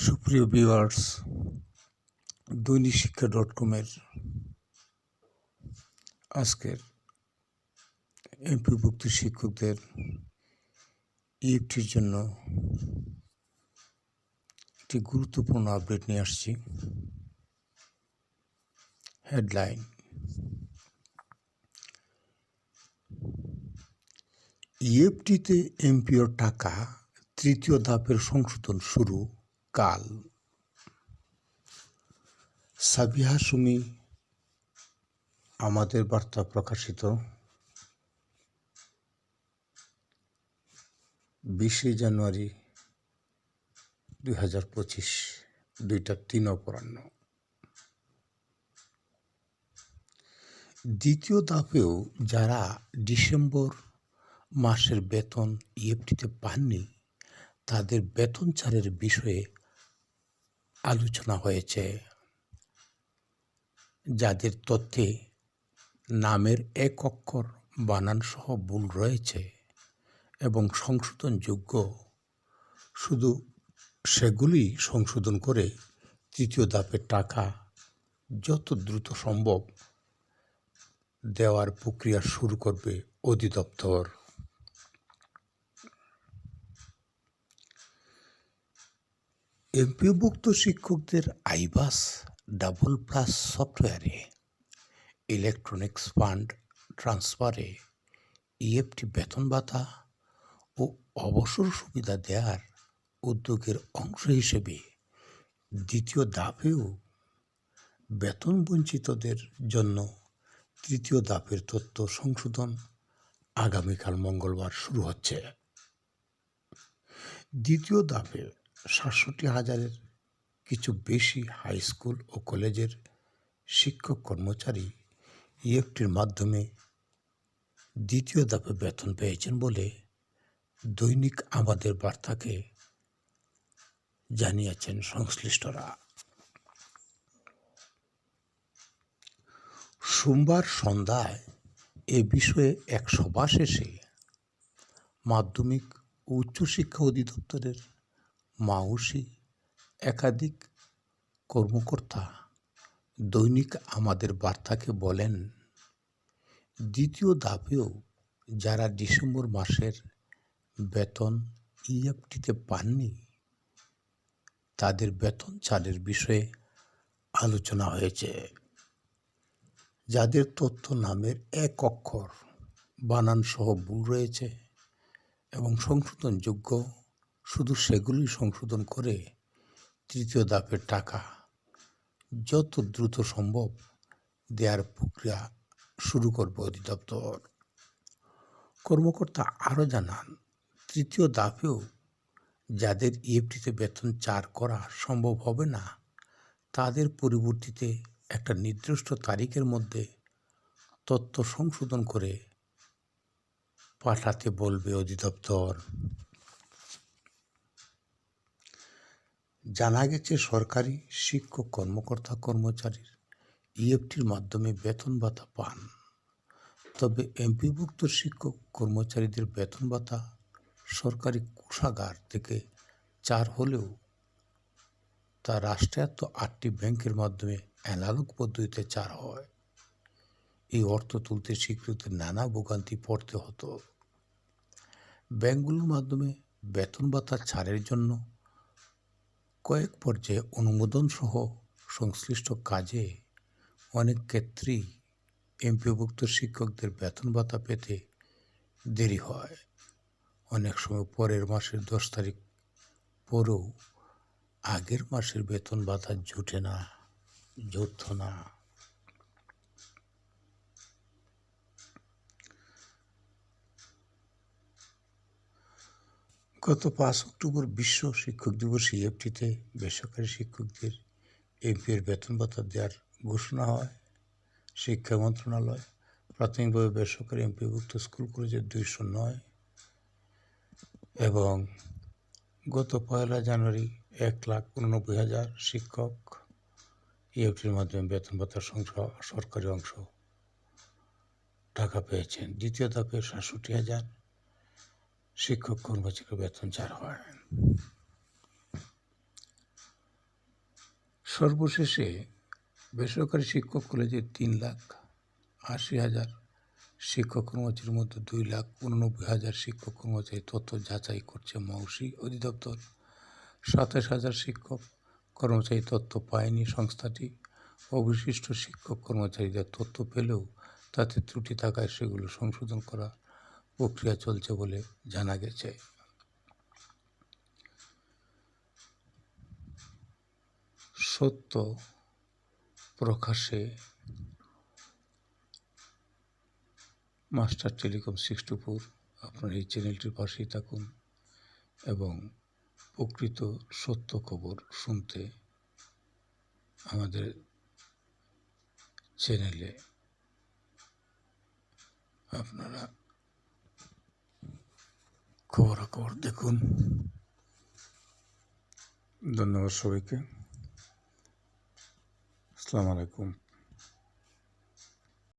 সুপ্রিয় ভিউয়ার্স, দৈনিক শিক্ষা .com-এর আজকের এমপিভুক্ত শিক্ষকদের ইএফটির জন্য একটি গুরুত্বপূর্ণ আপডেট নিয়ে আসছি। হেডলাইন: ইএফটিতে এমপিওর টাকা তৃতীয় ধাপের সংশোধন শুরু কাল। সাবিহা সুমি আমাদের বার্তা প্রকাশিত 20 জানুয়ারি 2025, 2:03 অপরাহ্ন। দ্বিতীয় ধাপেও যারা ডিসেম্বর মাসের বেতন ইএফটিতে পাননি তাদের বেতন ছাড়ের বিষয়ে আলোচনা হয়েছে। যাদের তথ্যে নামের এক অক্ষর বানানসহ ভুল রয়েছে এবং সংশোধনযোগ্য, শুধু সেগুলি সংশোধন করে তৃতীয় ধাপের টাকা যত দ্রুত সম্ভব দেওয়ার প্রক্রিয়া শুরু করবে অধিদপ্তর। এমপিওভুক্ত শিক্ষকদের আইবাস ডাবল প্লাস সফটওয়্যারে ইলেকট্রনিক্স ফান্ড ট্রান্সফারে ইএফটি বেতন ভাতা ও অবসর সুবিধা দেওয়ার উদ্যোগের অংশ হিসেবে দ্বিতীয় ধাপেও বেতন বঞ্চিতদের জন্য তৃতীয় ধাপের তথ্য সংশোধন আগামীকাল মঙ্গলবার শুরু হচ্ছে। দ্বিতীয় ধাপে 67,000-এর কিছু বেশি হাই স্কুল ও কলেজের শিক্ষক কর্মচারী ইএফটির মাধ্যমে দ্বিতীয় ধাপে বেতন পেয়েছেন বলে দৈনিক আমাদের বার্তাকে জানিয়েছেন সংশ্লিষ্টরা। সোমবার সন্ধ্যায় এ বিষয়ে এক সভা শেষে মাধ্যমিক ও উচ্চশিক্ষা অধিদপ্তরের মাউসি একাধিক কর্মকর্তা দৈনিক আমাদের বার্তাকে বলেন, দ্বিতীয় ধাপেও যারা ডিসেম্বর মাসের বেতন ইএফটিতে পাননি তাদের বেতন ছাড়ের বিষয়ে আলোচনা হয়েছে। যাদের তথ্য নামের এক অক্ষর বানানসহ ভুল রয়েছে এবং সংশোধনযোগ্য, শুধু সেগুলি সংশোধন করে তৃতীয় ধাপের টাকা যত দ্রুত সম্ভব দেওয়ার প্রক্রিয়া শুরু করবে অধিদপ্তর। কর্মকর্তা আরও জানান, তৃতীয় ধাপেও যাদের ইএফটিতে বেতন ছাড় করা সম্ভব হবে না তাদের পরিবর্তিতে একটা নির্দিষ্ট তারিখের মধ্যে তথ্য সংশোধন করে পাঠাতে বলবে অধিদপ্তর। জানা গেছে, সরকারি শিক্ষক কর্মকর্তা কর্মচারীর ইএফটির মাধ্যমে বেতন ভাতা পান, তবে এমপিভুক্ত শিক্ষক কর্মচারীদের বেতন ভাতা সরকারি কোষাগার থেকে ছাড় হলেও তা রাষ্ট্রায়ত্ত 8টি ব্যাংকের মাধ্যমে অ্যানালগ পদ্ধতিতে ছাড় হয়। এই অর্থ তুলতে শিক্ষকদের নানা ভোগান্তি পড়তে হতো। ব্যাংকগুলোর মাধ্যমে বেতন ভাতা ছাড়ের জন্য কয়েক পর্যায়ে অনুমোদন সহ সংশ্লিষ্ট কাজে অনেক ক্ষেত্রেই এমপিওভুক্ত শিক্ষকদের বেতন ভাতা পেতে দেরি হয়। অনেক সময় পরের মাসের 10 তারিখ পরেও আগের মাসের বেতন ভাতা জুটত না। গত 5 অক্টোবর বিশ্ব শিক্ষক দিবস ইএফটিতে বেসরকারি শিক্ষকদের এমপিওর বেতন ভাতা দেওয়ার ঘোষণা হয়। শিক্ষা মন্ত্রণালয় প্রাথমিকভাবে বেসরকারি এমপিওভুক্ত স্কুল কলেজের 209 এবং গত 1 জানুয়ারি 1,89,000 শিক্ষক ইএফটির মাধ্যমে বেতন ভাতার সরকারি অংশ টাকা পেয়েছেন। দ্বিতীয় ধাপে 67,000 শিক্ষক কর্মচারীর বেতন ছাড় হয়। সর্বশেষে বেসরকারি শিক্ষক কলেজে 3,80,000 শিক্ষক কর্মচারীর মধ্যে 2,89,000 শিক্ষক কর্মচারী তথ্য যাচাই করছে মৌসি অধিদপ্তর। 27,000 শিক্ষক কর্মচারী তথ্য পায়নি সংস্থাটি। অবশিষ্ট শিক্ষক কর্মচারীদের তথ্য পেলেও তাতে ত্রুটি থাকায় সেগুলো সংশোধন করা প্রক্রিয়া চলছে বলে জানা গেছে। সত্য প্রকাশে মাস্টার টেলিকম 64 আপনার এই চ্যানেলটির পাশেই থাকুন এবং প্রকৃত সত্য খবর শুনতে আমাদের চ্যানেলে আপনারা খবরাখবর দেখুন। ধন্যবাদ সবাইকে। আসসালামু আলাইকুম।